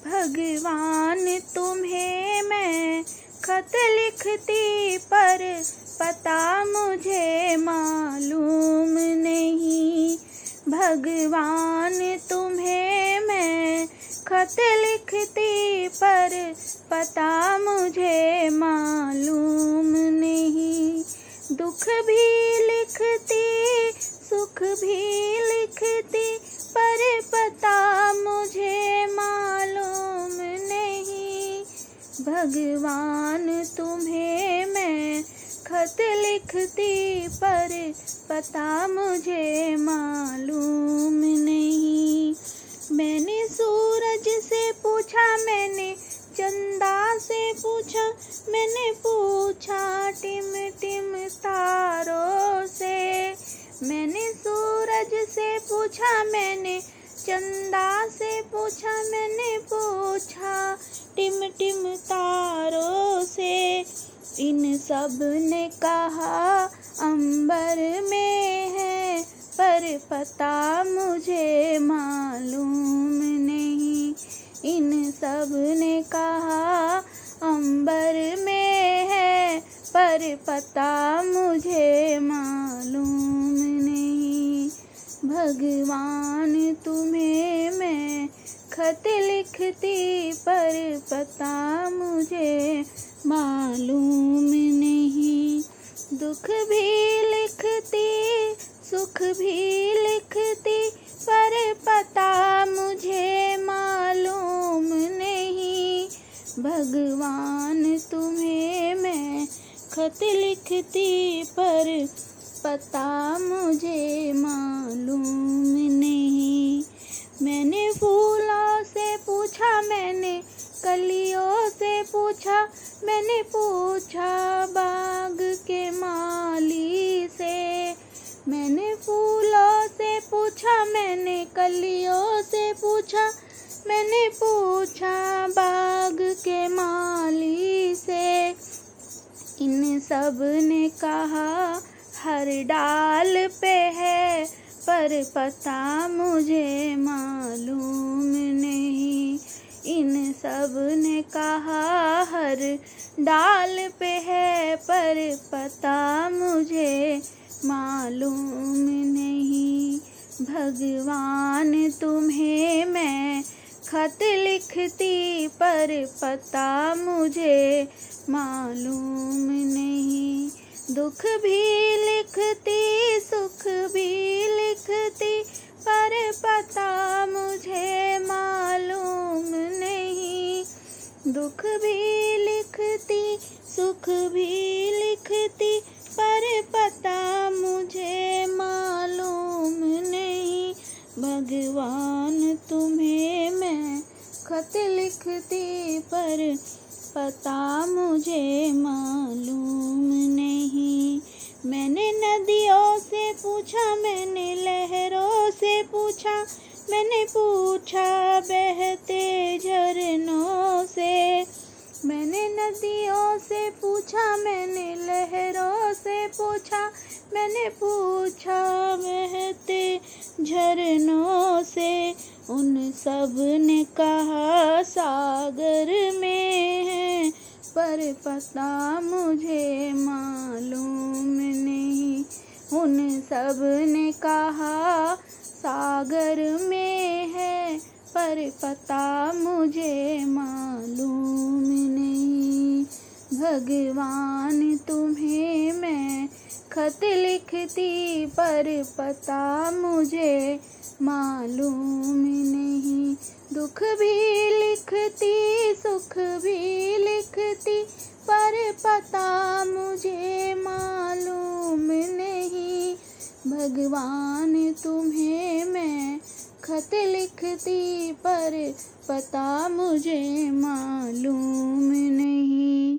भगवान तुम्हें मैं खत लिखती पर पता मुझे मालूम नहीं। भगवान तुम्हें मैं खत लिखती पर पता मुझे मालूम नहीं। दुख भी लिखती सुख भी लिखती पर पता मुझे मालूम नहीं। भगवान तुम्हें मैं खत लिखती पर पता मुझे मालूम नहीं। मैंने सूरज से पूछा, मैंने चंदा से पूछा, मैंने पूछा टिम टिम तारों से। मैंने सूरज से पूछा, मैंने चंदा से पूछा, मैंने पूछा टिम टिम तारों से। इन सब ने कहा अंबर में है पर पता मुझे मालूम नहीं। इन सब ने कहा अंबर में है पर पता मुझे मालूम नहीं। भगवान तुम्हें मैं खत लिखती पर पता मुझे मालूम नहीं। दुख भी लिखती सुख भी लिखती पर पता मुझे मालूम नहीं। भगवान तुम्हें मैं खत लिखती पर पता मुझे मालूम नहीं। मैंने फूलों से पूछा, मैंने कलियों से पूछा, मैंने पूछा बाग के माली से। मैंने फूलों से पूछा, मैंने कलियों से पूछा, मैंने पूछा बाग के माली से। इन सब ने कहा हर डाल पे है पर पता मुझे मालूम नहीं। इन सब ने कहा हर डाल पे है पर पता मुझे मालूम नहीं। भगवान तुम्हें मैं खत लिखती पर पता मुझे मालूम नहीं। दुख भी लिखती सुख भी लिखती पर पता मुझे मालूम नहीं। दुख भी लिखती सुख भी लिखती पर पता मुझे मालूम नहीं। भगवान तुम्हें मैं खत लिखती पर पता मुझे मालूम नहीं। मैंने नदियों से पूछा, मैंने लहरों से पूछा, मैंने पूछा बहते झरनों से। मैंने नदियों से पूछा, मैंने लहरों से पूछा, मैंने पूछा बहते झरनों से। उन सब ने कहा सागर में है पर पता मुझे मालूम नहीं। उन सब ने कहा सागर में है पर पता मुझे मालूम नहीं। भगवान तुम्हें मैं खत लिखती पर पता मुझे मालूम नहीं। दुख भी लिखती सुख भी लिखती पर पता मुझे मालूम नहीं। भगवान तुम्हें मैं खत लिखती पर पता मुझे मालूम नहीं।